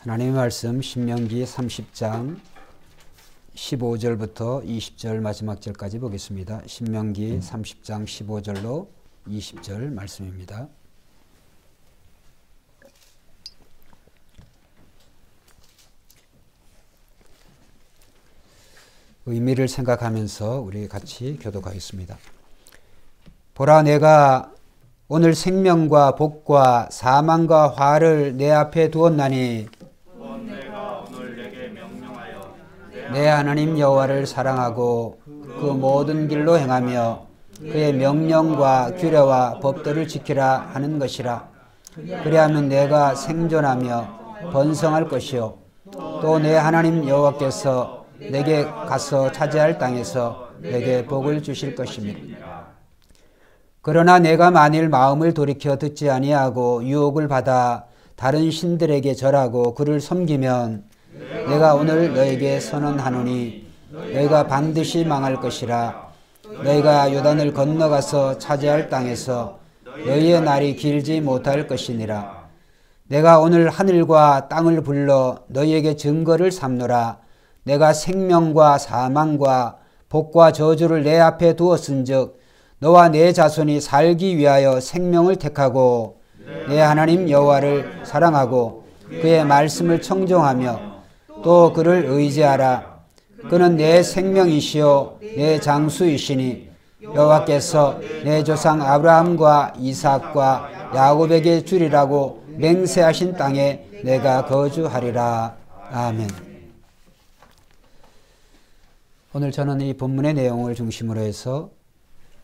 하나님의 말씀 신명기 30장 15절부터 20절 마지막 절까지 보겠습니다. 신명기 30장 15절로 20절 말씀입니다. 의미를 생각하면서 우리 같이 교독하겠습니다. 보라, 내가 오늘 생명과 복과 사망과 화를 내 앞에 두었나니 내가 오늘 내게 명령하여 내 하나님 여호와를 사랑하고 그 모든 길로 행하며 그의 명령과 규례와 법도를 지키라 하는 것이라. 그리하면 내가 생존하며 번성할 것이요 또 내 하나님 여호와께서 내게 가서 차지할 땅에서 내게 복을 주실 것입니다. 그러나 내가 만일 마음을 돌이켜 듣지 아니하고 유혹을 받아 다른 신들에게 절하고 그를 섬기면 내가 오늘 너에게 선언하노니 너희가 반드시 망할 것이라. 너희가 요단을 건너가서 차지할 땅에서 너희의 날이 길지 못할 것이니라. 내가 오늘 하늘과 땅을 불러 너희에게 증거를 삼노라. 내가 생명과 사망과 복과 저주를 내 앞에 두었은즉 너와 내 자손이 살기 위하여 생명을 택하고 내 하나님 여호와를 사랑하고 그의 말씀을 청종하며 또 그를 의지하라. 그는 내 생명이시요 내 장수이시니 여호와께서 내 조상 아브라함과 이삭과 야곱에게 주리라고 맹세하신 땅에 내가 거주하리라. 아멘. 오늘 저는 이 본문의 내용을 중심으로 해서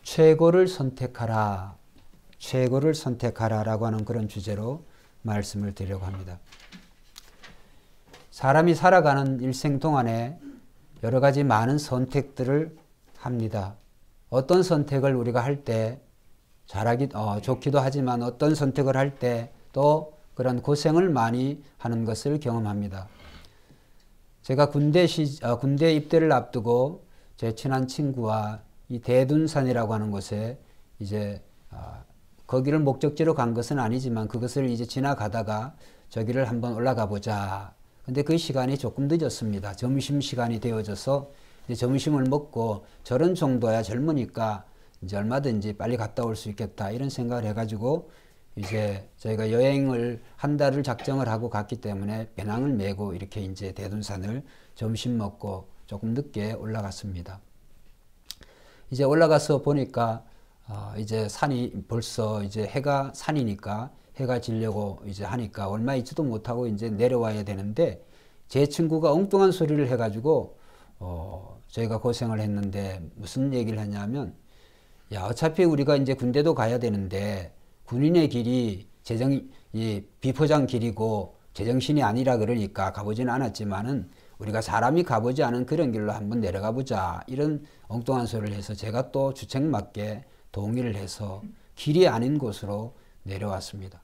최고를 선택하라, 최고를 선택하라라고 하는 그런 주제로 말씀을 드리려고 합니다. 사람이 살아가는 일생 동안에 여러 가지 많은 선택들을 합니다. 어떤 선택을 우리가 할 때 좋기도 하지만 어떤 선택을 할 때 또 그런 고생을 많이 하는 것을 경험합니다. 제가 군대 입대를 앞두고 제 친한 친구와 이 대둔산이라고 하는 곳에 이제 거기를 목적지로 간 것은 아니지만 그것을 이제 지나가다가 저기를 한번 올라가 보자. 근데 그 시간이 조금 늦었습니다. 점심시간이 되어져서 이제 점심을 먹고 저런 정도야 젊으니까 이제 얼마든지 빨리 갔다 올 수 있겠다 이런 생각을 해가지고 이제 저희가 여행을 한 달을 작정을 하고 갔기 때문에 배낭을 메고 이렇게 이제 대둔산을 점심 먹고 조금 늦게 올라갔습니다. 이제 올라가서 보니까 이제 산이 벌써 이제 해가 산이니까 해가 지려고 이제 하니까 얼마 있지도 못하고 이제 내려와야 되는데 제 친구가 엉뚱한 소리를 해가지고 저희가 고생을 했는데 무슨 얘기를 하냐면 야, 어차피 우리가 이제 군대도 가야 되는데 군인의 길이 이 비포장 길이고 제정신이 아니라 그러니까 가보지는 않았지만은 우리가 사람이 가보지 않은 그런 길로 한번 내려가 보자 이런 엉뚱한 소리를 해서 제가 또 주책맞게 동의를 해서 길이 아닌 곳으로 내려왔습니다.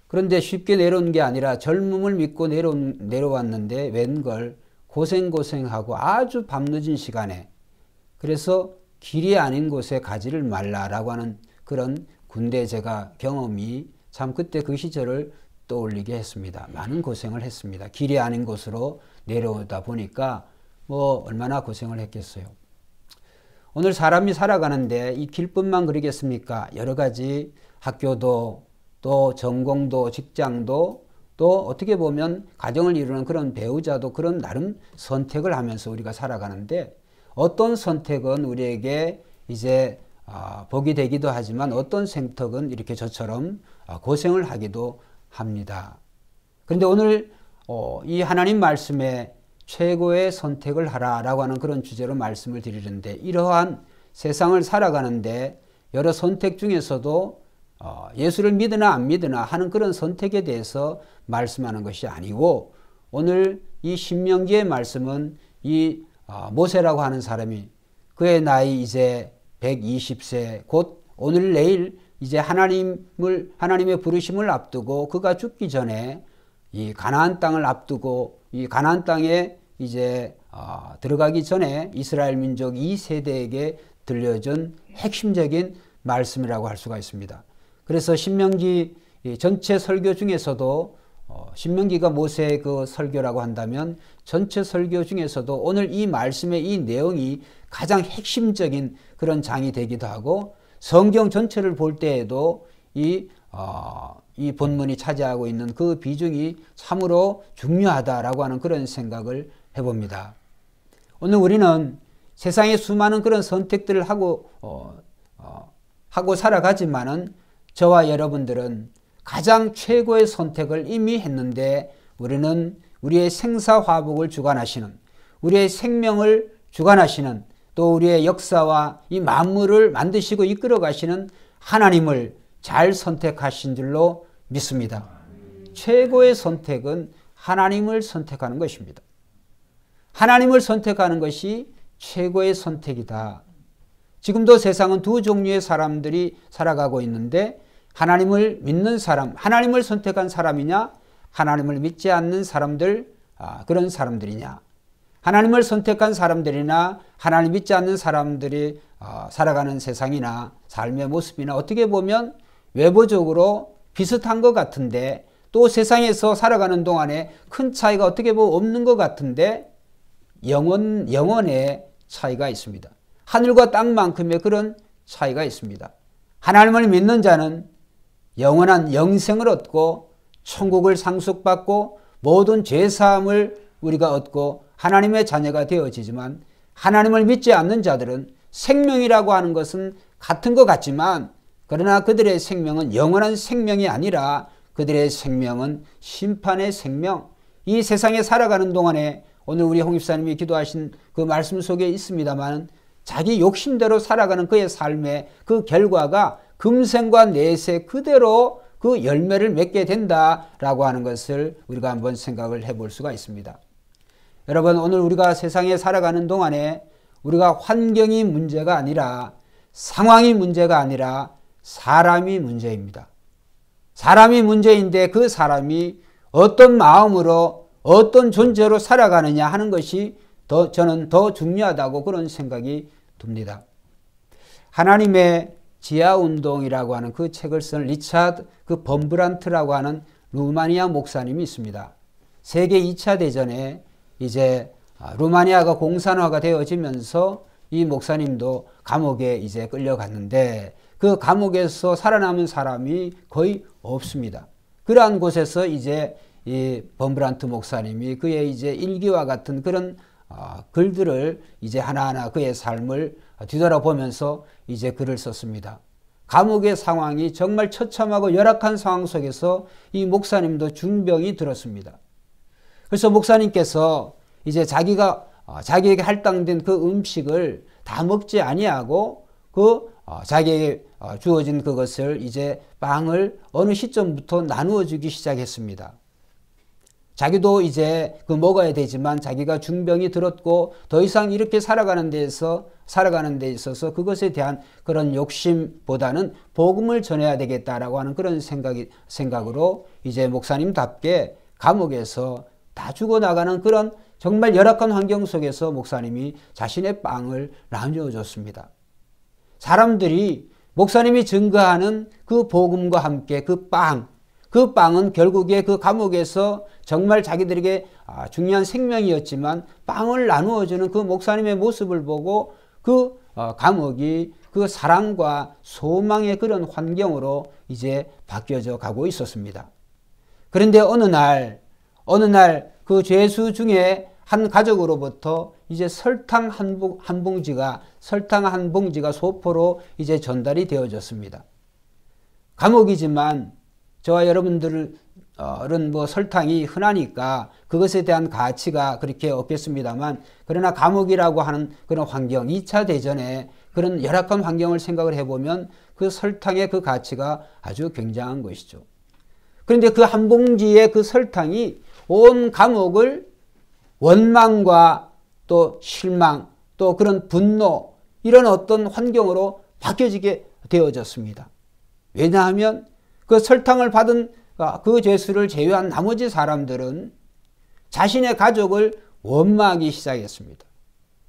그런데 쉽게 내려온 게 아니라 젊음을 믿고 내려왔는데 웬걸 고생하고 아주 밤늦은 시간에 그래서 길이 아닌 곳에 가지를 말라라고 하는 그런 군대 제가 경험이 참 그때 그 시절을 떠올리게 했습니다. 많은 고생을 했습니다. 길이 아닌 곳으로 내려오다 보니까 뭐 얼마나 고생을 했겠어요. 오늘 사람이 살아가는데 이 길뿐만 그러겠습니까? 여러 가지 학교도 또 전공도 직장도 또 어떻게 보면 가정을 이루는 그런 배우자도 그런 나름 선택을 하면서 우리가 살아가는데 어떤 선택은 우리에게 이제 복이 되기도 하지만 어떤 선택은 이렇게 저처럼 고생을 하기도 합니다. 그런데 오늘 이 하나님 말씀에 최고의 선택을 하라라고 하는 그런 주제로 말씀을 드리는데 이러한 세상을 살아가는데 여러 선택 중에서도 예수를 믿으나 안 믿으나 하는 그런 선택에 대해서 말씀하는 것이 아니고 오늘 이 신명기의 말씀은 이 모세라고 하는 사람이 그의 나이 이제 120세 곧 오늘 내일 이제 하나님의 부르심을 앞두고 그가 죽기 전에 이 가나안 땅을 앞두고 이 가나안 땅에 이제 들어가기 전에 이스라엘 민족 2세대에게 들려준 핵심적인 말씀이라고 할 수가 있습니다. 그래서 신명기 전체 설교 중에서도 신명기가 모세의 그 설교라고 한다면 전체 설교 중에서도 오늘 이 말씀의 이 내용이 가장 핵심적인 그런 장이 되기도 하고 성경 전체를 볼 때에도 이 본문이 차지하고 있는 그 비중이 참으로 중요하다라고 하는 그런 생각을 해봅니다. 오늘 우리는 세상에 수많은 그런 선택들을 하고 살아가지만은 저와 여러분들은 가장 최고의 선택을 이미 했는데 우리는 우리의 생사화복을 주관하시는, 우리의 생명을 주관하시는, 또 우리의 역사와 이 만물을 만드시고 이끌어 가시는 하나님을 잘 선택하신 줄로 믿습니다. 최고의 선택은 하나님을 선택하는 것입니다. 하나님을 선택하는 것이 최고의 선택이다. 지금도 세상은 두 종류의 사람들이 살아가고 있는데 하나님을 믿는 사람, 하나님을 선택한 사람이냐, 하나님을 믿지 않는 사람들, 그런 사람들이냐. 하나님을 선택한 사람들이나 하나님 믿지 않는 사람들이 살아가는 세상이나 삶의 모습이나 어떻게 보면 외부적으로 비슷한 것 같은데 또 세상에서 살아가는 동안에 큰 차이가 어떻게 보면 없는 것 같은데 영혼의 차이가 있습니다. 하늘과 땅만큼의 그런 차이가 있습니다. 하나님을 믿는 자는 영원한 영생을 얻고 천국을 상속받고 모든 죄사함을 우리가 얻고 하나님의 자녀가 되어지지만 하나님을 믿지 않는 자들은 생명이라고 하는 것은 같은 것 같지만 그러나 그들의 생명은 영원한 생명이 아니라 그들의 생명은 심판의 생명, 이 세상에 살아가는 동안에 오늘 우리 홍 집사님이 기도하신 그 말씀 속에 있습니다만 자기 욕심대로 살아가는 그의 삶의 그 결과가 금생과 내세 그대로 그 열매를 맺게 된다라고 하는 것을 우리가 한번 생각을 해볼 수가 있습니다. 여러분, 오늘 우리가 세상에 살아가는 동안에 우리가 환경이 문제가 아니라 상황이 문제가 아니라 사람이 문제입니다. 사람이 문제인데 그 사람이 어떤 마음으로 어떤 존재로 살아가느냐 하는 것이 저는 더 중요하다고 그런 생각이 듭니다. 하나님의 지하운동이라고 하는 그 책을 쓴 리차드 범브란트라고 하는 루마니아 목사님이 있습니다. 세계 2차 대전에 이제 루마니아가 공산화가 되어지면서 이 목사님도 감옥에 이제 끌려갔는데 그 감옥에서 살아남은 사람이 거의 없습니다. 그러한 곳에서 이제 이 범브란트 목사님이 그의 이제 일기와 같은 그런 글들을 이제 하나하나 그의 삶을 뒤돌아보면서 이제 글을 썼습니다. 감옥의 상황이 정말 처참하고 열악한 상황 속에서 이 목사님도 중병이 들었습니다. 그래서 목사님께서 이제 자기에게 할당된 그 음식을 다 먹지 아니하고 자기에게 주어진 그것을 이제 빵을 어느 시점부터 나누어 주기 시작했습니다. 자기도 이제 먹어야 되지만 자기가 중병이 들었고 더 이상 이렇게 살아가는 데 있어서 그것에 대한 그런 욕심보다는 복음을 전해야 되겠다라고 하는 그런 생각으로 이제 목사님답게 감옥에서 다 죽어나가는 그런 정말 열악한 환경 속에서 목사님이 자신의 빵을 나누어 줬습니다. 사람들이 목사님이 증거하는 그 복음과 함께 그 빵은 결국에 그 감옥에서 정말 자기들에게 중요한 생명이었지만 빵을 나누어주는 그 목사님의 모습을 보고 그 감옥이 그 사랑과 소망의 그런 환경으로 이제 바뀌어져 가고 있었습니다. 그런데 어느 날 그 죄수 중에 한 가족으로부터 이제 설탕 한 봉지가 소포로 이제 전달이 되어졌습니다. 감옥이지만 저와 여러분들은 설탕이 흔하니까 그것에 대한 가치가 그렇게 없겠습니다만 그러나 감옥이라고 하는 그런 환경, 2차 대전에 그런 열악한 환경을 생각을 해보면 그 설탕의 그 가치가 아주 굉장한 것이죠. 그런데 그 한 봉지의 그 설탕이 온 감옥을 원망과 또 실망 또 그런 분노 이런 어떤 환경으로 바뀌어지게 되어졌습니다. 왜냐하면 그 설탕을 받은 그 죄수를 제외한 나머지 사람들은 자신의 가족을 원망하기 시작했습니다.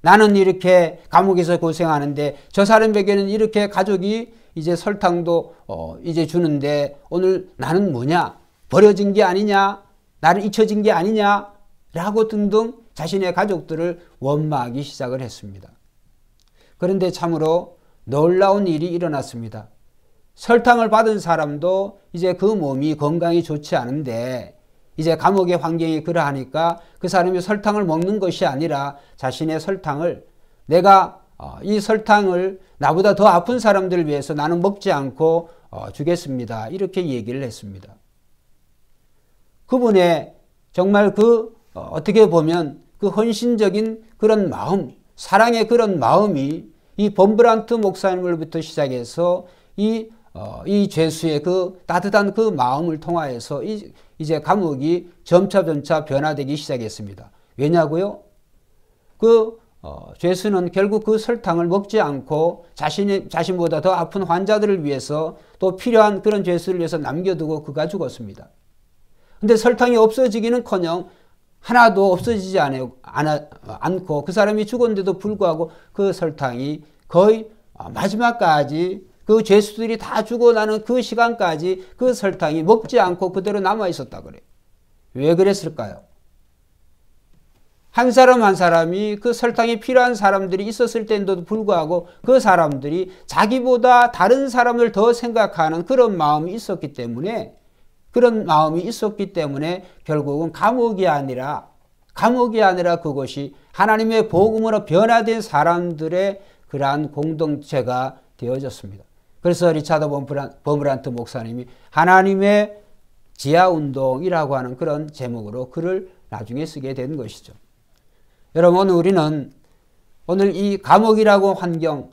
나는 이렇게 감옥에서 고생하는데 저 사람에게는 이렇게 가족이 이제 설탕도 이제 주는데 오늘 나는 뭐냐? 버려진 게 아니냐? 나를 잊혀진 게 아니냐라고 등등 자신의 가족들을 원망하기 시작을 했습니다. 그런데 참으로 놀라운 일이 일어났습니다. 설탕을 받은 사람도 이제 그 몸이 건강이 좋지 않은데 이제 감옥의 환경이 그러하니까 그 사람이 설탕을 먹는 것이 아니라 자신의 설탕을 내가 이 설탕을 나보다 더 아픈 사람들을 위해서 나는 먹지 않고 주겠습니다. 이렇게 얘기를 했습니다. 그분의 정말 어떻게 보면 그 헌신적인 그런 마음, 사랑의 그런 마음이 이 범브란트 목사님으로부터 시작해서 이 죄수의 그 따뜻한 그 마음을 통하여서 이제 감옥이 점차 변화되기 시작했습니다. 왜냐고요? 죄수는 결국 그 설탕을 먹지 않고 자신보다 더 아픈 환자들을 위해서 또 필요한 그런 죄수를 위해서 남겨두고 그가 죽었습니다. 근데 설탕이 없어지기는커녕 하나도 없어지지 않고 그 사람이 죽었는데도 불구하고 그 설탕이 거의 마지막까지 그 죄수들이 다 죽어나는 그 시간까지 그 설탕이 먹지 않고 그대로 남아있었다 그래요. 왜 그랬을까요? 한 사람 한 사람이 그 설탕이 필요한 사람들이 있었을 때인데도 불구하고 그 사람들이 자기보다 다른 사람을 더 생각하는 그런 마음이 있었기 때문에 결국은 감옥이 아니라 그것이 하나님의 복음으로 변화된 사람들의 그러한 공동체가 되어졌습니다. 그래서 리차드 범브란트 목사님이 하나님의 지하운동이라고 하는 그런 제목으로 글을 나중에 쓰게 된 것이죠. 여러분, 우리는 오늘 이 감옥이라고 환경,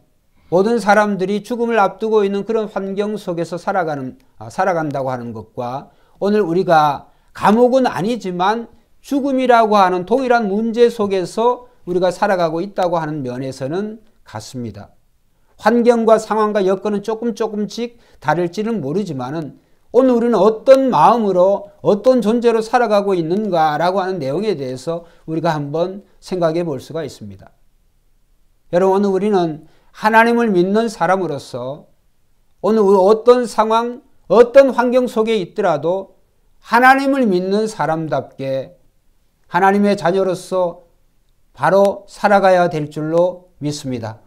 모든 사람들이 죽음을 앞두고 있는 그런 환경 속에서 살아간다고 하는 것과 오늘 우리가 감옥은 아니지만 죽음이라고 하는 동일한 문제 속에서 우리가 살아가고 있다고 하는 면에서는 같습니다. 환경과 상황과 여건은 조금씩 다를지는 모르지만은 오늘 우리는 어떤 마음으로 어떤 존재로 살아가고 있는가라고 하는 내용에 대해서 우리가 한번 생각해 볼 수가 있습니다. 여러분, 오늘 우리는 하나님을 믿는 사람으로서 오늘 어떤 상황, 어떤 환경 속에 있더라도 하나님을 믿는 사람답게 하나님의 자녀로서 바로 살아가야 될 줄로 믿습니다.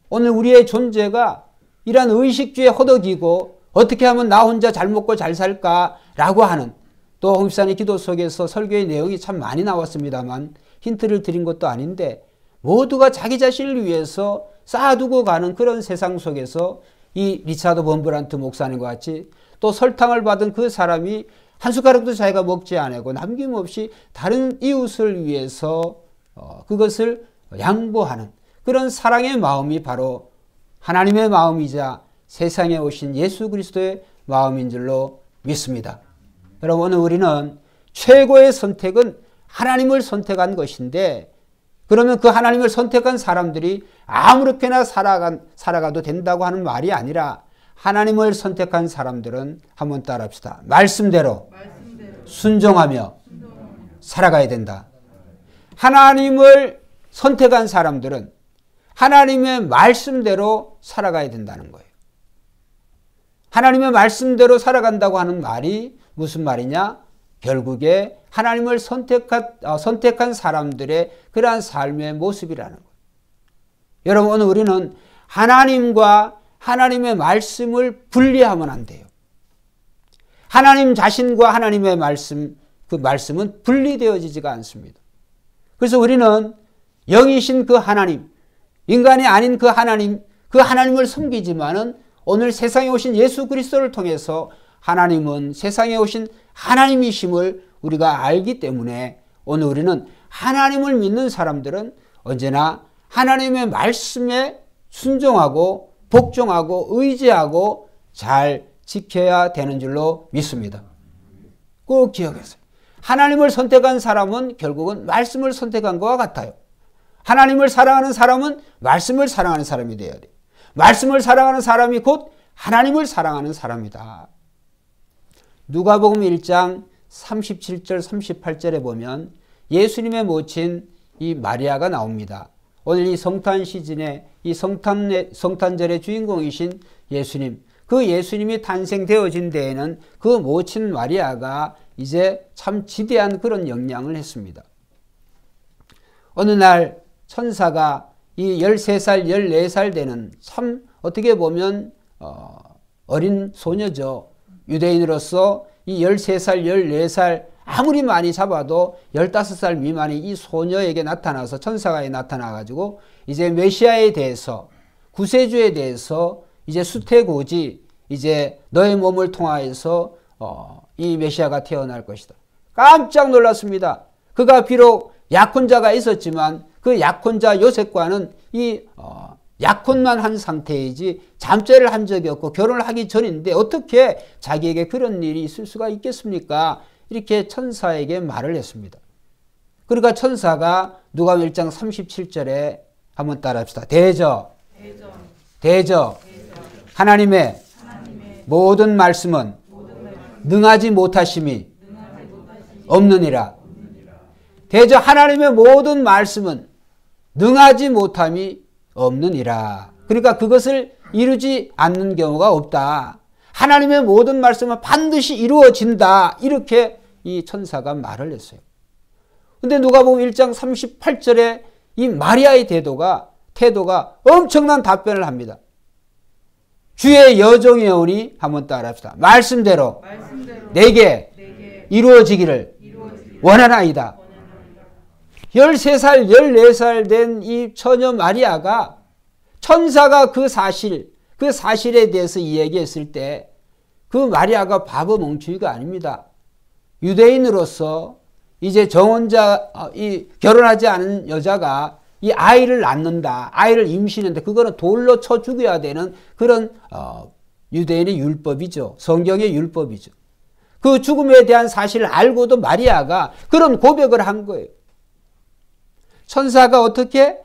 오늘 우리의 존재가 이러한 의식주의에 허덕이고 어떻게 하면 나 혼자 잘 먹고 잘 살까라고 하는, 또 홍집사님 기도 속에서 설교의 내용이 참 많이 나왔습니다만 힌트를 드린 것도 아닌데 모두가 자기 자신을 위해서 쌓아두고 가는 그런 세상 속에서 이 리차드 범브란트 목사님과 같이 또 설탕을 받은 그 사람이 한 숟가락도 자기가 먹지 않고 남김없이 다른 이웃을 위해서 그것을 양보하는 그런 사랑의 마음이 바로 하나님의 마음이자 세상에 오신 예수 그리스도의 마음인 줄로 믿습니다. 여러분, 오늘 우리는 최고의 선택은 하나님을 선택한 것인데, 그러면 그 하나님을 선택한 사람들이 아무렇게나 살아가도 된다고 하는 말이 아니라 하나님을 선택한 사람들은 한번 따라합시다. 말씀대로 순종하며 살아가야 된다. 하나님을 선택한 사람들은 하나님의 말씀대로 살아가야 된다는 거예요. 하나님의 말씀대로 살아간다고 하는 말이 무슨 말이냐? 결국에 하나님을 선택한 사람들의 그러한 삶의 모습이라는 거예요. 여러분, 오늘 우리는 하나님과 하나님의 말씀을 분리하면 안 돼요. 하나님 자신과 하나님의 말씀, 그 말씀은 분리되어지지가 않습니다. 그래서 우리는 영이신 그 하나님, 인간이 아닌 그 하나님을 섬기지만은 오늘 세상에 오신 예수 그리스도를 통해서 하나님은 세상에 오신 하나님이심을 우리가 알기 때문에 오늘 우리는 하나님을 믿는 사람들은 언제나 하나님의 말씀에 순종하고 복종하고 의지하고 잘 지켜야 되는 줄로 믿습니다. 꼭 기억하세요. 하나님을 선택한 사람은 결국은 말씀을 선택한 것과 같아요. 하나님을 사랑하는 사람은 말씀을 사랑하는 사람이 되어야 돼요. 말씀을 사랑하는 사람이 곧 하나님을 사랑하는 사람이다. 누가복음 1장 37절 38절에 보면 예수님의 모친 이 마리아가 나옵니다. 오늘 이 성탄 시즌에 이 성탄절의 주인공이신 예수님, 그 예수님이 탄생되어진 데에는 그 모친 마리아가 이제 참 지대한 그런 영향을 했습니다. 어느 날 천사가 이 13살, 14살 되는 참 어떻게 보면 어린 소녀죠. 유대인으로서 이 13살, 14살 아무리 많이 잡아도 15살 미만의 이 소녀에게 나타나서 천사가 나타나가지고 이제 메시아에 대해서 구세주에 대해서 이제 수태고지 이제 너의 몸을 통하여서 이 메시아가 태어날 것이다. 깜짝 놀랐습니다. 그가 비록 약혼자가 있었지만 그 약혼자 요셉과는 이 약혼만 한 상태이지 잠자리를 한 적이 없고 결혼을 하기 전인데 어떻게 자기에게 그런 일이 있을 수가 있겠습니까? 이렇게 천사에게 말을 했습니다. 그러니까 천사가 누가복음 1장 37절에 한번 따라합시다. 대저 하나님의 모든 말씀은 능하지 못하심이 없느니라. 대저 하나님의 모든 말씀은 능하지 못함이 없느니라. 그러니까 그것을 이루지 않는 경우가 없다. 하나님의 모든 말씀은 반드시 이루어진다. 이렇게 이 천사가 말을 했어요. 근데 누가복음 1장 38절에 이 마리아의 태도가 엄청난 답변을 합니다. 주의 여종이 오니 한번 따라합시다. 말씀대로 내게 이루어지기를 원하나이다. 13살, 14살 된 이 처녀 마리아가 천사가 그 사실에 대해서 이야기했을 때 그 마리아가 바보 멍청이가 아닙니다. 유대인으로서 이제 정혼자, 결혼하지 않은 여자가 이 아이를 낳는다, 아이를 임신했는데 그거는 돌로 쳐 죽여야 되는 그런 유대인의 율법이죠. 성경의 율법이죠. 그 죽음에 대한 사실을 알고도 마리아가 그런 고백을 한 거예요. 천사가 어떻게?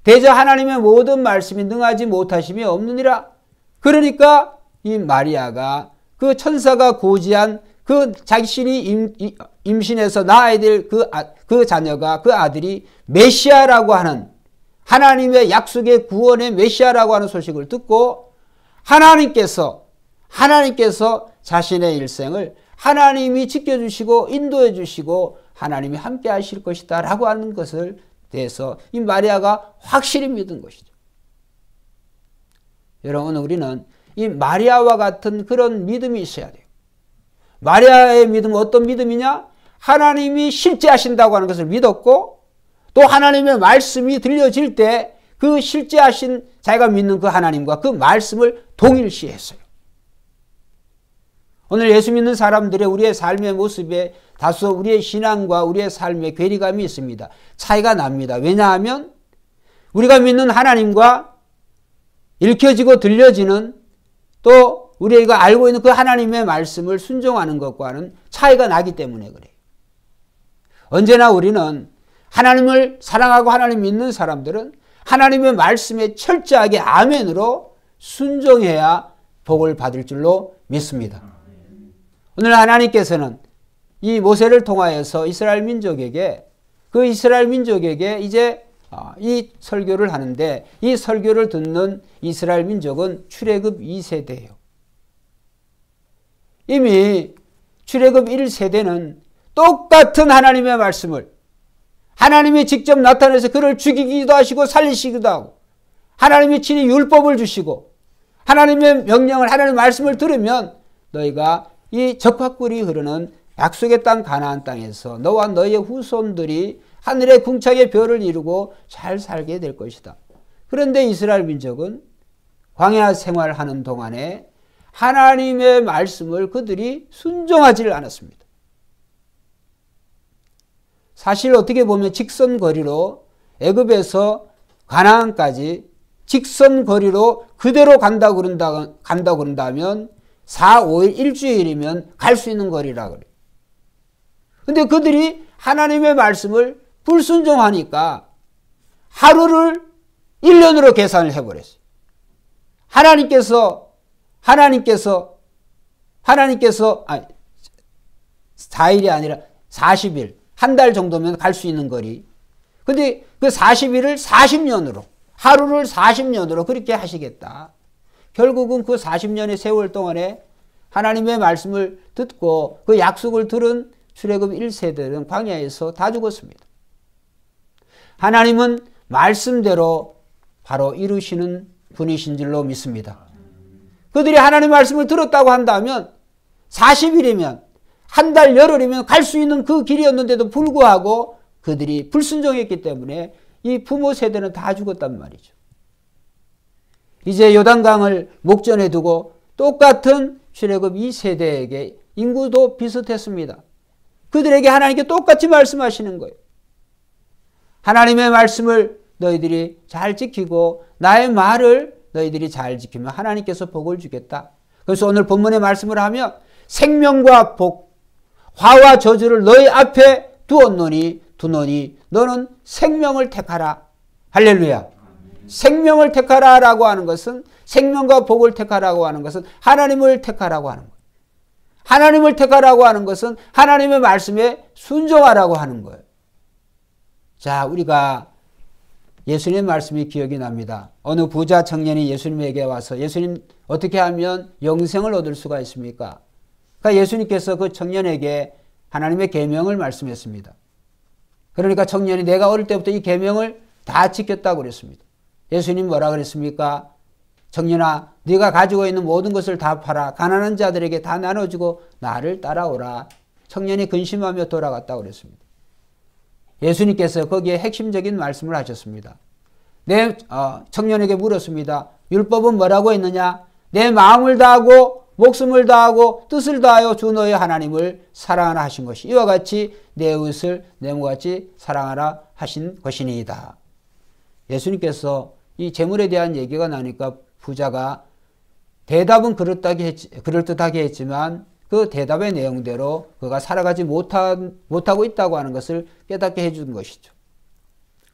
대저 하나님의 모든 말씀이 능하지 못하심이 없느니라. 그러니까 이 마리아가 그 천사가 고지한 그 자신이 임신해서 낳아야 될 그 자녀가 그 아들이 메시아라고 하는 하나님의 약속의 구원의 메시아라고 하는 소식을 듣고 하나님께서 자신의 일생을 하나님이 지켜주시고 인도해 주시고 하나님이 함께 하실 것이다 라고 하는 것을 대해서 이 마리아가 확실히 믿은 것이죠. 여러분, 우리는 이 마리아와 같은 그런 믿음이 있어야 돼요. 마리아의 믿음은 어떤 믿음이냐? 하나님이 실제 하신다고 하는 것을 믿었고 또 하나님의 말씀이 들려질 때 그 실제 하신 자기가 믿는 그 하나님과 그 말씀을 동일시했어요. 오늘 예수 믿는 사람들의 우리의 삶의 모습에 다소 우리의 신앙과 우리의 삶의 괴리감이 있습니다. 차이가 납니다. 왜냐하면 우리가 믿는 하나님과 읽혀지고 들려지는 또 우리가 알고 있는 그 하나님의 말씀을 순종하는 것과는 차이가 나기 때문에 그래요. 언제나 우리는 하나님을 사랑하고 하나님 믿는 사람들은 하나님의 말씀에 철저하게 아멘으로 순종해야 복을 받을 줄로 믿습니다. 오늘 하나님께서는 이 모세를 통하여서 이스라엘 민족에게 이제 이 설교를 하는데 이 설교를 듣는 이스라엘 민족은 출애굽 2세대예요. 이미 출애굽 1세대는 똑같은 하나님의 말씀을 하나님이 직접 나타나서 그를 죽이기도 하시고 살리시기도 하고 하나님이 친히 율법을 주시고 하나님의 명령을 하나님의 말씀을 들으면 너희가 이 적화꿀이 흐르는 약속의 땅 가나안 땅에서 너와 너의 후손들이 하늘의 궁창의 별을 이루고 잘 살게 될 것이다. 그런데 이스라엘 민족은 광야 생활하는 동안에 하나님의 말씀을 그들이 순종하지를 않았습니다. 사실 어떻게 보면 직선거리로 애굽에서 가나안까지 직선거리로 그대로 간다고 그런다면 4, 5일, 일주일이면 갈 수 있는 거리라 그래요. 근데 그들이 하나님의 말씀을 불순종하니까 하루를 1년으로 계산을 해버렸어요. 하나님께서 4일이 아니라 40일, 한 달 정도면 갈 수 있는 거리. 근데 그 40일을 40년으로, 하루를 40년으로 그렇게 하시겠다. 결국은 그 40년의 세월 동안에 하나님의 말씀을 듣고 그 약속을 들은 출애굽 1세들은 광야에서 다 죽었습니다. 하나님은 말씀대로 바로 이루시는 분이신 줄로 믿습니다. 그들이 하나님의 말씀을 들었다고 한다면 40일이면 한 달 열흘이면 갈 수 있는 그 길이었는데도 불구하고 그들이 불순종했기 때문에 이 부모 세대는 다 죽었단 말이죠. 이제 요단강을 목전에 두고 똑같은 출애굽 2세대에게 인구도 비슷했습니다. 그들에게 하나님께 똑같이 말씀하시는 거예요. 하나님의 말씀을 너희들이 잘 지키고 나의 말을 너희들이 잘 지키면 하나님께서 복을 주겠다. 그래서 오늘 본문의 말씀을 하면 생명과 복, 화와 저주를 너희 앞에 두노니 너는 생명을 택하라. 할렐루야. 생명을 택하라라고 하는 것은, 생명과 복을 택하라고 하는 것은 하나님을 택하라고 하는 거예요. 하나님을 택하라고 하는 것은 하나님의 말씀에 순종하라고 하는 거예요. 자, 우리가 예수님 말씀이 기억이 납니다. 어느 부자 청년이 예수님에게 와서 예수님 어떻게 하면 영생을 얻을 수가 있습니까? 그러니까 예수님께서 그 청년에게 하나님의 계명을 말씀했습니다. 그러니까 청년이 내가 어릴 때부터 이 계명을 다 지켰다고 그랬습니다. 예수님 뭐라 그랬습니까? 청년아, 네가 가지고 있는 모든 것을 다 팔아 가난한 자들에게 다 나눠주고 나를 따라오라. 청년이 근심하며 돌아갔다고 그랬습니다. 예수님께서 거기에 핵심적인 말씀을 하셨습니다. 청년에게 물었습니다. 율법은 뭐라고 했느냐? 내 마음을 다하고 목숨을 다하고 뜻을 다하여 주 너의 하나님을 사랑하라 하신 것이 이와 같이 내 이웃을 내 몸같이 사랑하라 하신 것이니이다. 예수님께서 이 재물에 대한 얘기가 나니까 부자가 대답은 그럴듯하게 했지만 그 대답의 내용대로 그가 살아가지 못하고 있다고 하는 것을 깨닫게 해준 것이죠.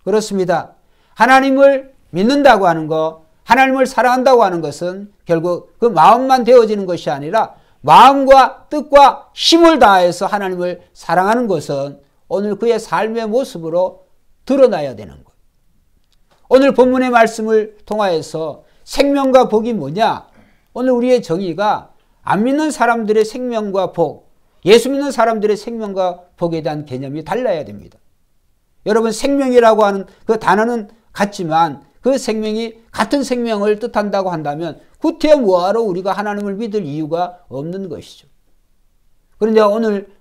그렇습니다. 하나님을 믿는다고 하는 것, 하나님을 사랑한다고 하는 것은 결국 그 마음만 되어지는 것이 아니라 마음과 뜻과 힘을 다해서 하나님을 사랑하는 것은 오늘 그의 삶의 모습으로 드러나야 되는 거예요. 오늘 본문의 말씀을 통하여서 생명과 복이 뭐냐? 오늘 우리의 정의가 안 믿는 사람들의 생명과 복, 예수 믿는 사람들의 생명과 복에 대한 개념이 달라야 됩니다. 여러분, 생명이라고 하는 그 단어는 같지만 그 생명이 같은 생명을 뜻한다고 한다면 구태여 뭐하러 우리가 하나님을 믿을 이유가 없는 것이죠. 그런데 오늘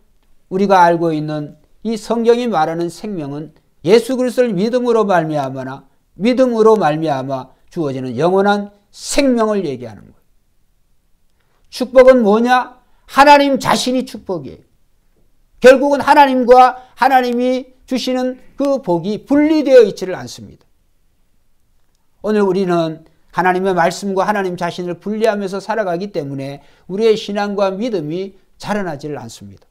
우리가 알고 있는 이 성경이 말하는 생명은 예수 그리스도를 믿음으로 말미암아 주어지는 영원한 생명을 얘기하는 거예요. 축복은 뭐냐? 하나님 자신이 축복이에요. 결국은 하나님과 하나님이 주시는 그 복이 분리되어 있지를 않습니다. 오늘 우리는 하나님의 말씀과 하나님 자신을 분리하면서 살아가기 때문에 우리의 신앙과 믿음이 자라나지를 않습니다.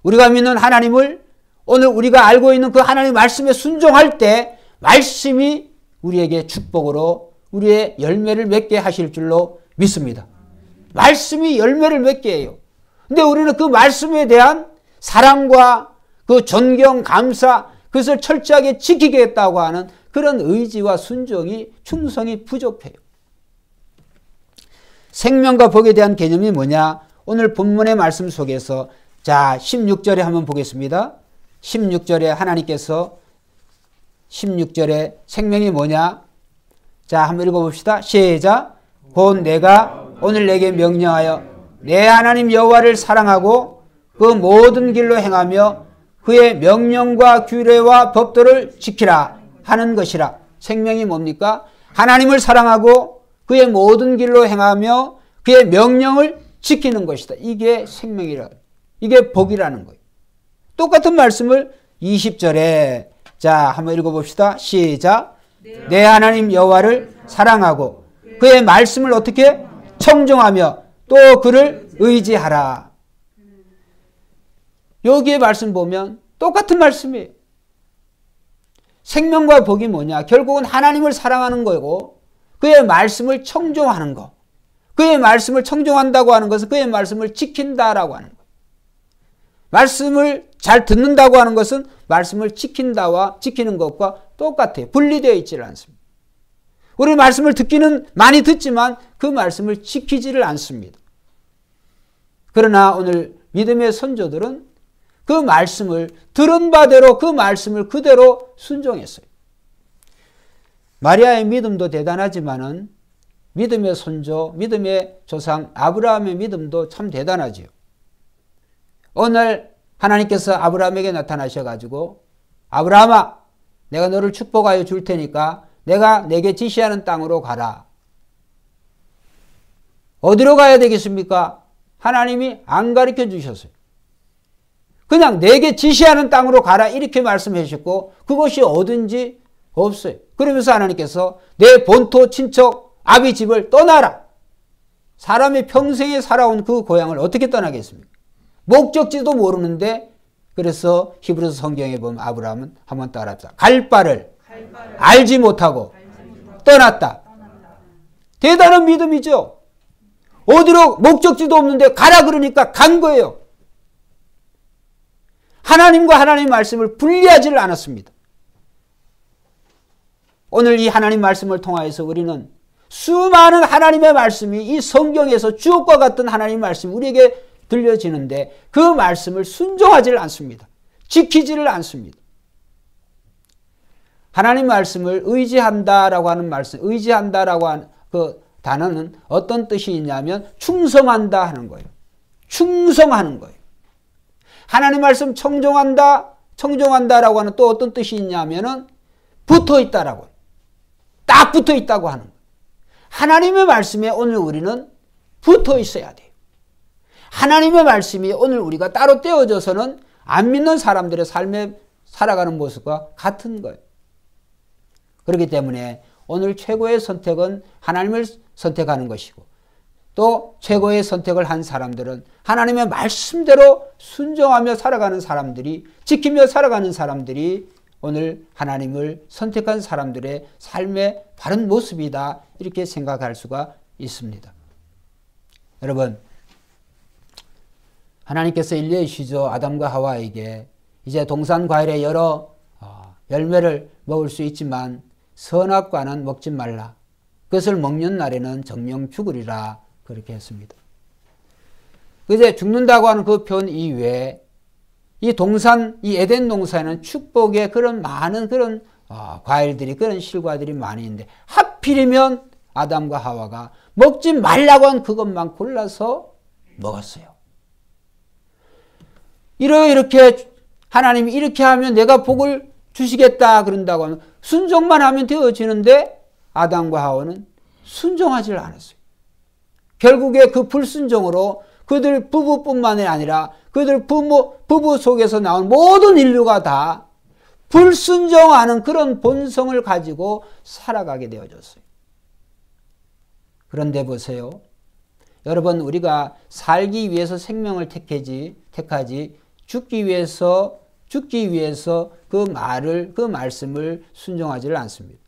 우리가 믿는 하나님을 오늘 우리가 알고 있는 그 하나님의 말씀에 순종할 때 말씀이 우리에게 축복으로 우리의 열매를 맺게 하실 줄로 믿습니다. 말씀이 열매를 맺게 해요. 근데 우리는 그 말씀에 대한 사랑과 그 존경, 감사, 그것을 철저하게 지키겠다고 하는 그런 의지와 순종이, 충성이 부족해요. 생명과 복에 대한 개념이 뭐냐? 오늘 본문의 말씀 속에서 자 16절에 한번 보겠습니다. 16절에 하나님께서 16절에 생명이 뭐냐? 자 한번 읽어봅시다. 시작. 곧 내가 오늘 내게 명령하여 내 하나님 여호와를 사랑하고 그 모든 길로 행하며 그의 명령과 규례와 법도를 지키라 하는 것이라. 생명이 뭡니까? 하나님을 사랑하고 그의 모든 길로 행하며 그의 명령을 지키는 것이다. 이게 생명이라. 이게 복이라는 거예요. 똑같은 말씀을 20절에 자 한번 읽어봅시다. 시작. 내 하나님 여호와를 사랑하고 그의 말씀을 어떻게 청종하며 또 그를 의지하라. 여기에 말씀 보면 똑같은 말씀이에요. 생명과 복이 뭐냐? 결국은 하나님을 사랑하는 거고 그의 말씀을 청종하는 거. 그의 말씀을 청종한다고 하는 것은 그의 말씀을 지킨다라고 하는 거예요. 말씀을 잘 듣는다고 하는 것은 말씀을 지킨다와 지키는 것과 똑같아요. 분리되어 있지를 않습니다. 우리 말씀을 듣기는 많이 듣지만 그 말씀을 지키지를 않습니다. 그러나 오늘 믿음의 선조들은 그 말씀을 들은 바대로 그 말씀을 그대로 순종했어요. 마리아의 믿음도 대단하지만은 믿음의 선조, 믿음의 조상 아브라함의 믿음도 참 대단하지요. 오늘 하나님께서 아브라함에게 나타나셔가지고 아브라함아, 내가 너를 축복하여 줄 테니까 내가 내게 지시하는 땅으로 가라. 어디로 가야 되겠습니까? 하나님이 안 가르쳐 주셨어요. 그냥 내게 지시하는 땅으로 가라 이렇게 말씀해 주셨고 그것이 어딘지 없어요. 그러면서 하나님께서 내 본토 친척 아비 집을 떠나라. 사람이 평생에 살아온 그 고향을 어떻게 떠나겠습니까? 목적지도 모르는데 그래서 히브리서 성경에 보면 아브라함은 한번 따라합시다. 갈 바를 알지 못하고 떠났다. 대단한 믿음이죠. 어디로 목적지도 없는데 가라 그러니까 간 거예요. 하나님과 하나님의 말씀을 분리하지를 않았습니다. 오늘 이 하나님 말씀을 통하여서 우리는 수많은 하나님의 말씀이 이 성경에서 주옥과 같은 하나님의 말씀이 우리에게 들려지는데 그 말씀을 순종하지를 않습니다. 지키지를 않습니다. 하나님 말씀을 의지한다라고 하는 말씀, 의지한다라고 하는 그 단어는 어떤 뜻이 있냐면 충성한다 하는 거예요. 충성하는 거예요. 하나님 말씀 청종한다라고 하는 또 어떤 뜻이 있냐면은 붙어 있다라고 해요. 딱 붙어 있다고 하는 거예요. 하나님의 말씀에 오늘 우리는 붙어 있어야 돼요. 하나님의 말씀이 오늘 우리가 따로 떼어져서는 안 믿는 사람들의 삶에 살아가는 모습과 같은 거예요. 그렇기 때문에 오늘 최고의 선택은 하나님을 선택하는 것이고 또 최고의 선택을 한 사람들은 하나님의 말씀대로 순종하며 살아가는 사람들이 지키며 살아가는 사람들이 오늘 하나님을 선택한 사람들의 삶의 바른 모습이다 이렇게 생각할 수가 있습니다. 여러분 하나님께서 인류의 시조 아담과 하와에게 이제 동산 과일의 여러 열매를 먹을 수 있지만 선악과는 먹지 말라. 그것을 먹는 날에는 정령 죽으리라. 그렇게 했습니다. 이제 죽는다고 하는 그 표현 이외에 이 동산, 이 에덴 동산에는 축복의 그런 많은 그런 과일들이 그런 실과들이 많이 있는데 하필이면 아담과 하와가 먹지 말라고 한 그것만 골라서 먹었어요. 이렇게 하나님이 이렇게 하면 내가 복을 주시겠다 그런다고 하면 순종만 하면 되어지는데 아담과 하와는 순종하지 않았어요. 결국에 그 불순종으로 그들 부부뿐만이 아니라 그들 부부 속에서 나온 모든 인류가 다 불순종하는 그런 본성을 가지고 살아가게 되어졌어요. 그런데 보세요. 여러분 우리가 살기 위해서 생명을 택하지 죽기 위해서 그 말씀을 순종하지를 않습니다.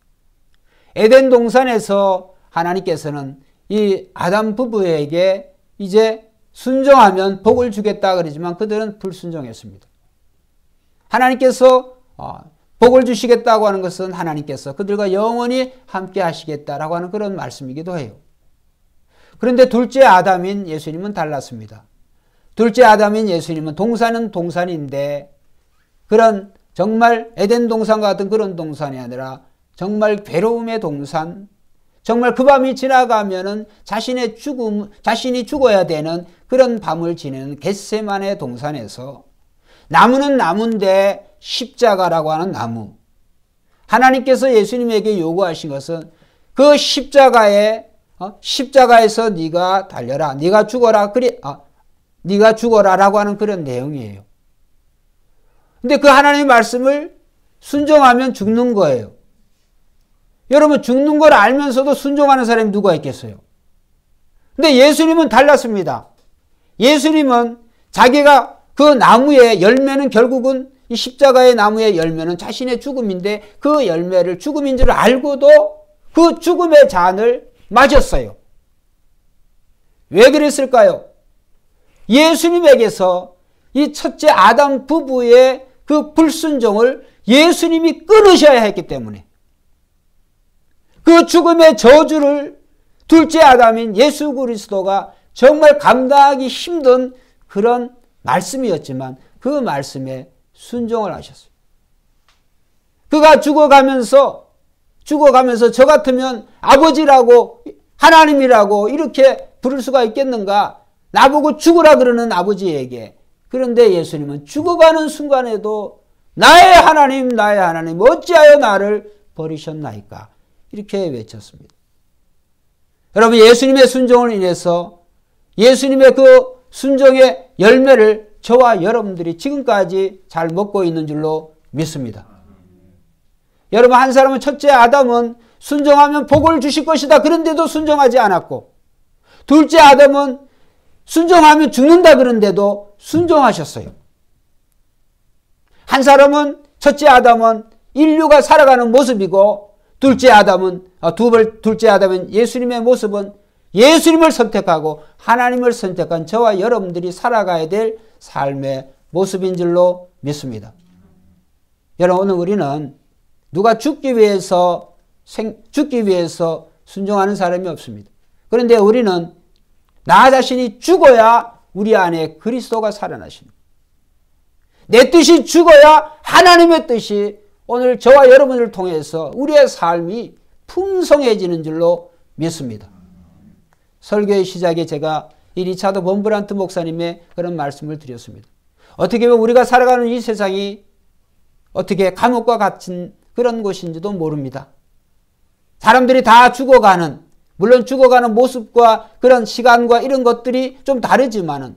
에덴 동산에서 하나님께서는 이 아담 부부에게 이제 순종하면 복을 주겠다 그러지만 그들은 불순종했습니다. 하나님께서 복을 주시겠다고 하는 것은 하나님께서 그들과 영원히 함께 하시겠다라고 하는 그런 말씀이기도 해요. 그런데 둘째 아담인 예수님은 달랐습니다. 둘째 아담인 예수님은 동산은 동산인데 그런 정말 에덴 동산과 같은 그런 동산이 아니라 정말 괴로움의 동산, 정말 그 밤이 지나가면은 자신이 죽어야 되는 그런 밤을 지내는 겟세마네 동산에서 나무는 나무인데 십자가라고 하는 나무. 하나님께서 예수님에게 요구하신 것은 그 십자가에서 네가 달려라, 네가 죽어라, 네가 죽어라라고 하는 그런 내용이에요. 근데 그 하나님의 말씀을 순종하면 죽는 거예요. 여러분 죽는 걸 알면서도 순종하는 사람이 누가 있겠어요? 근데 예수님은 달랐습니다. 예수님은 자기가 그 나무의 열매는 결국은 이 십자가의 나무의 열매는 자신의 죽음인데 그 열매를 죽음인 줄 알고도 그 죽음의 잔을 맞았어요. 왜 그랬을까요? 예수님에게서 이 첫째 아담 부부의 그 불순종을 예수님이 끊으셔야 했기 때문에 그 죽음의 저주를 둘째 아담인 예수 그리스도가 정말 감당하기 힘든 그런 말씀이었지만 그 말씀에 순종을 하셨어요. 그가 죽어가면서 저 같으면 아버지라고 하나님이라고 이렇게 부를 수가 있겠는가? 나보고 죽으라 그러는 아버지에게. 그런데 예수님은 죽어가는 순간에도 나의 하나님 어찌하여 나를 버리셨나이까? 이렇게 외쳤습니다. 여러분, 예수님의 순종을 인해서 예수님의 그 순종의 열매를 저와 여러분들이 지금까지 잘 먹고 있는 줄로 믿습니다. 여러분, 한 사람은 첫째 아담은 순종하면 복을 주실 것이다. 그런데도 순종하지 않았고, 둘째 아담은 순종하면 죽는다. 그런데도 순종하셨어요. 한 사람은 첫째 아담은 인류가 살아가는 모습이고, 둘째 아담은 예수님의 모습은 예수님을 선택하고 하나님을 선택한 저와 여러분들이 살아가야 될 삶의 모습인 줄로 믿습니다. 여러분, 오늘 우리는 누가 죽기 위해서 순종하는 사람이 없습니다. 그런데 우리는 나 자신이 죽어야 우리 안에 그리스도가 살아나십니다. 내 뜻이 죽어야 하나님의 뜻이 오늘 저와 여러분을 통해서 우리의 삶이 풍성해지는 줄로 믿습니다. 설교의 시작에 제가 이 리차드 본브란트 목사님의 그런 말씀을 드렸습니다. 어떻게 보면 우리가 살아가는 이 세상이 어떻게 감옥과 같은 그런 곳인지도 모릅니다. 사람들이 다 죽어가는, 물론 죽어가는 모습과 그런 시간과 이런 것들이 좀 다르지만은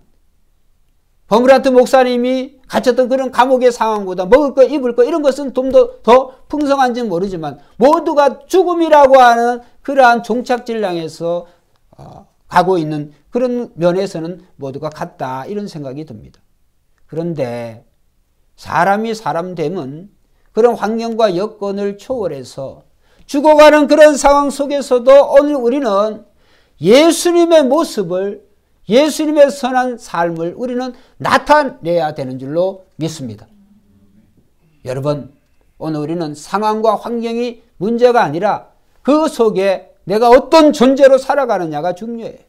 본브란트 목사님이 갇혔던 그런 감옥의 상황보다 먹을 거, 입을 거 이런 것은 좀 더 풍성한지는 모르지만 모두가 죽음이라고 하는 그러한 종착지를 향해서 가고 있는 그런 면에서는 모두가 같다, 이런 생각이 듭니다. 그런데 사람이 사람 되면 그런 환경과 여건을 초월해서 죽어가는 그런 상황 속에서도 오늘 우리는 예수님의 모습을, 예수님의 선한 삶을 우리는 나타내야 되는 줄로 믿습니다. 여러분, 오늘 우리는 상황과 환경이 문제가 아니라 그 속에 내가 어떤 존재로 살아가느냐가 중요해요.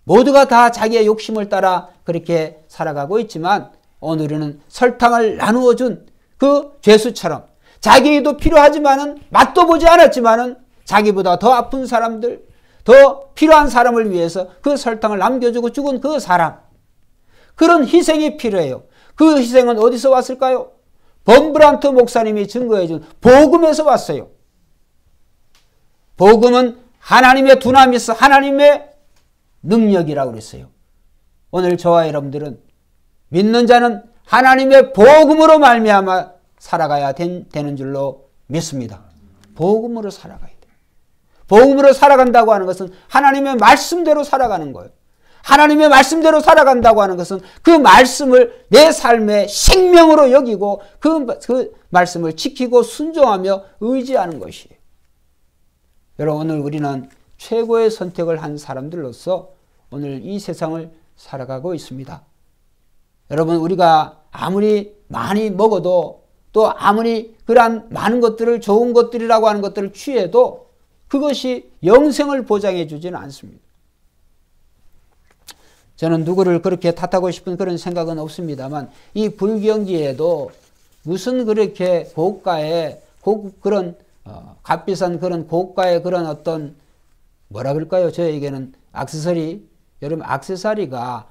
모두가 다 자기의 욕심을 따라 그렇게 살아가고 있지만 오늘은 설탕을 나누어준 그 죄수처럼 자기도 필요하지만은 맛도 보지 않았지만은 자기보다 더 아픈 사람들, 더 필요한 사람을 위해서 그 설탕을 남겨주고 죽은 그 사람, 그런 희생이 필요해요. 그 희생은 어디서 왔을까요? 본브란트 목사님이 증거해준 복음에서 왔어요. 복음은 하나님의 두나미스, 하나님의 능력이라고 그랬어요. 오늘 저와 여러분들은 믿는 자는 하나님의 복음으로 말미암아 살아가야 되는 줄로 믿습니다. 복음으로 살아가야 돼요. 복음으로 살아간다고 하는 것은 하나님의 말씀대로 살아가는 거예요. 하나님의 말씀대로 살아간다고 하는 것은 그 말씀을 내 삶의 생명으로 여기고 그 말씀을 지키고 순종하며 의지하는 것이에요. 여러분, 오늘 우리는 최고의 선택을 한 사람들로서 오늘 이 세상을 살아가고 있습니다. 여러분, 우리가 아무리 많이 먹어도 또 아무리 그러한 많은 것들을 좋은 것들이라고 하는 것들을 취해도 그것이 영생을 보장해 주지는 않습니다. 저는 누구를 그렇게 탓하고 싶은 그런 생각은 없습니다만 이 불경기에도 무슨 그렇게 고가의 그런 값비싼 그런 고가의 그런 어떤 뭐라 그럴까요? 저에게는 액세서리, 여러분 액세서리가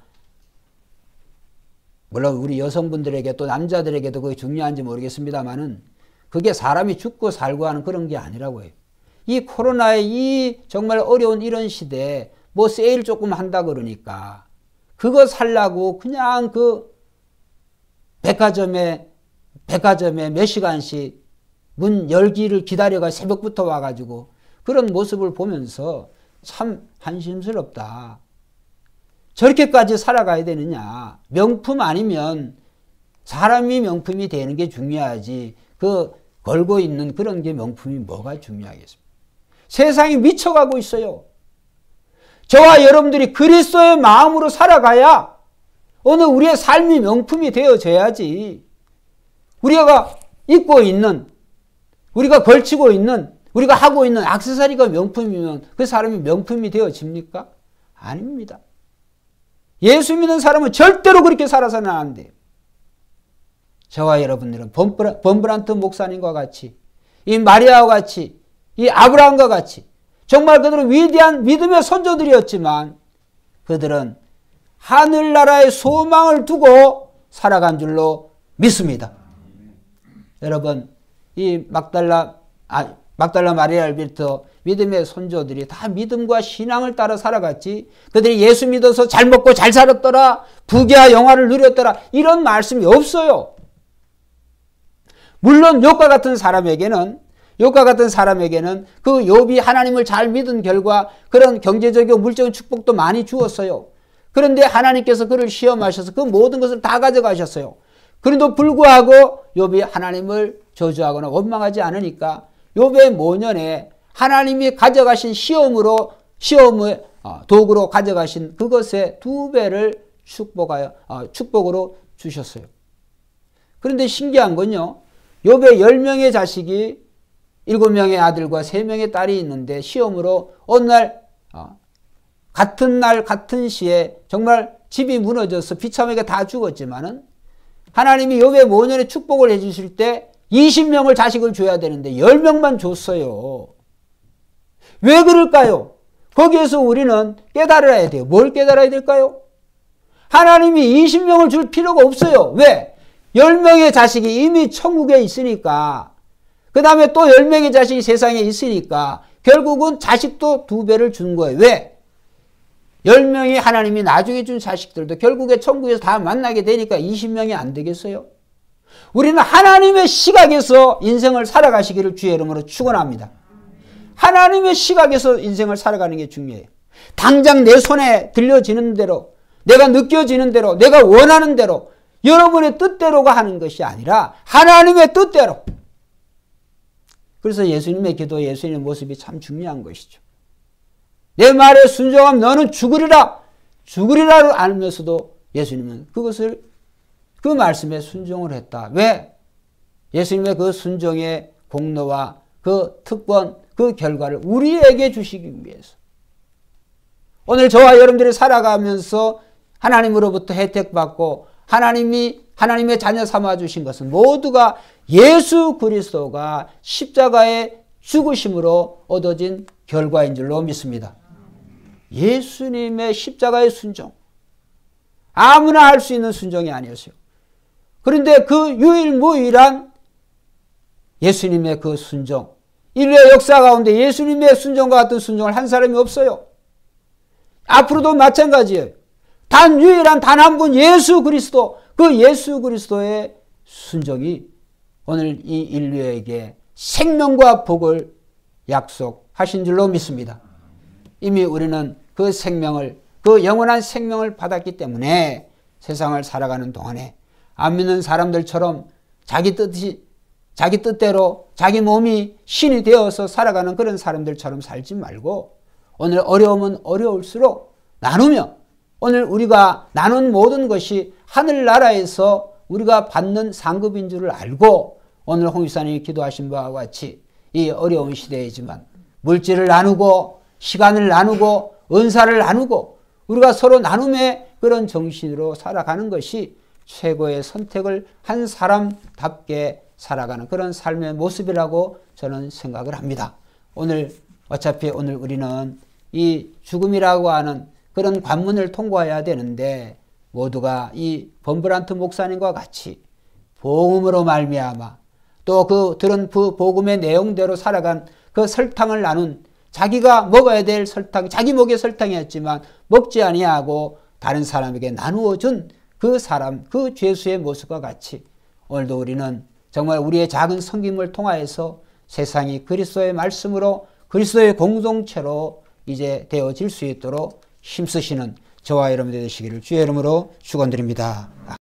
물론 우리 여성분들에게 또 남자들에게도 그게 중요한지 모르겠습니다만은 그게 사람이 죽고 살고 하는 그런 게 아니라고 해요. 이 코로나의 이 정말 어려운 이런 시대에 뭐 세일 조금 한다 그러니까 그거 살라고 그냥 그 백화점에 몇 시간씩 문 열기를 기다려가 새벽부터 와가지고 그런 모습을 보면서 참 한심스럽다. 저렇게까지 살아가야 되느냐. 명품 아니면 사람이 명품이 되는 게 중요하지 그 걸고 있는 그런 게 명품이 뭐가 중요하겠습니까? 세상이 미쳐가고 있어요. 저와 여러분들이 그리스도의 마음으로 살아가야 오늘 우리의 삶이 명품이 되어져야지. 우리가 입고 있는, 우리가 걸치고 있는, 우리가 하고 있는 액세서리가 명품이면 그 사람이 명품이 되어집니까? 아닙니다. 예수 믿는 사람은 절대로 그렇게 살아서는 안 돼요. 저와 여러분들은 범브란트 목사님과 같이, 이 마리아와 같이, 이 아브라함과 같이 정말 그들은 위대한 믿음의 선조들이었지만 그들은 하늘나라의 소망을 두고 살아간 줄로 믿습니다. 여러분, 이 막달라 마리아를 비롯해 믿음의 선조들이 다 믿음과 신앙을 따라 살아갔지, 그들이 예수 믿어서 잘 먹고 잘 살았더라, 부귀와 영화를 누렸더라, 이런 말씀이 없어요. 물론 욥과 같은 사람에게는 그 욥이 하나님을 잘 믿은 결과 그런 경제적이고 물적인 축복도 많이 주었어요. 그런데 하나님께서 그를 시험하셔서 그 모든 것을 다 가져가셨어요. 그런데도 불구하고 욥이 하나님을 저주하거나 원망하지 않으니까 욥의 모년에 하나님이 가져가신 시험의 도구로 가져가신 그것의 2배를 축복으로 주셨어요. 그런데 신기한 건요, 욥의 10명의 자식이 7명의 아들과 3명의 딸이 있는데 시험으로 어느 날 같은 시에 정말 집이 무너져서 비참하게 다 죽었지만은 하나님이 욥의 모년에 축복을 해주실 때 20명을 자식을 줘야 되는데 10명만 줬어요. 왜 그럴까요? 거기에서 우리는 깨달아야 돼요. 뭘 깨달아야 될까요? 하나님이 20명을 줄 필요가 없어요. 왜? 10명의 자식이 이미 천국에 있으니까, 그 다음에 또 10명의 자식이 세상에 있으니까 결국은 자식도 2배를 준 거예요. 왜? 10명이 하나님이 나중에 준 자식들도 결국에 천국에서 다 만나게 되니까 20명이 안 되겠어요? 우리는 하나님의 시각에서 인생을 살아가시기를 주의 이름으로 축원합니다. 하나님의 시각에서 인생을 살아가는 게 중요해요. 당장 내 손에 들려지는 대로, 내가 느껴지는 대로, 내가 원하는 대로, 여러분의 뜻대로가 하는 것이 아니라 하나님의 뜻대로. 그래서 예수님의 기도, 예수님의 모습이 참 중요한 것이죠. 내 말에 순종하면 너는 죽으리라. 죽으리라를 알면서도 예수님은 그 말씀에 순종을 했다. 왜? 예수님의 그 순종의 공로와 그 특권, 그 결과를 우리에게 주시기 위해서. 오늘 저와 여러분들이 살아가면서 하나님으로부터 혜택받고 하나님의 자녀 삼아주신 것은 모두가 예수 그리스도가 십자가의 죽으심으로 얻어진 결과인 줄로 믿습니다. 예수님의 십자가의 순종. 아무나 할 수 있는 순종이 아니었어요. 그런데 그 유일무이한 예수님의 그 순종, 인류의 역사 가운데 예수님의 순종과 같은 순종을 한 사람이 없어요. 앞으로도 마찬가지예요. 유일한 단 한 분 예수 그리스도, 그 예수 그리스도의 순종이 오늘 이 인류에게 생명과 복을 약속하신 줄로 믿습니다. 이미 우리는 그 생명을, 그 영원한 생명을 받았기 때문에 세상을 살아가는 동안에 안 믿는 사람들처럼 자기 뜻대로 자기 몸이 신이 되어서 살아가는 그런 사람들처럼 살지 말고, 오늘 어려우면 어려울수록 나누며, 오늘 우리가 나눈 모든 것이 하늘나라에서 우리가 받는 상급인 줄을 알고, 오늘 홍 집사님이 기도하신 바와 같이 이 어려운 시대이지만 물질을 나누고 시간을 나누고 은사를 나누고 우리가 서로 나눔의 그런 정신으로 살아가는 것이 최고의 선택을 한 사람답게 살아가는 그런 삶의 모습이라고 저는 생각을 합니다. 어차피 오늘 우리는 이 죽음이라고 하는 그런 관문을 통과해야 되는데, 모두가 이 범브란트 목사님과 같이 복음으로 말미암아 또 들은 그 복음의 내용대로 살아간 그 설탕을 나눈, 자기가 먹어야 될 설탕, 자기 목의 설탕이었지만 먹지 아니하고 다른 사람에게 나누어준 그 사람, 그 죄수의 모습과 같이 오늘도 우리는 정말 우리의 작은 섬김을 통하여서 세상이 그리스도의 말씀으로, 그리스도의 공동체로 이제 되어질 수 있도록 힘쓰시는 저와 여러분들 되시기를 주의 이름으로 축원드립니다.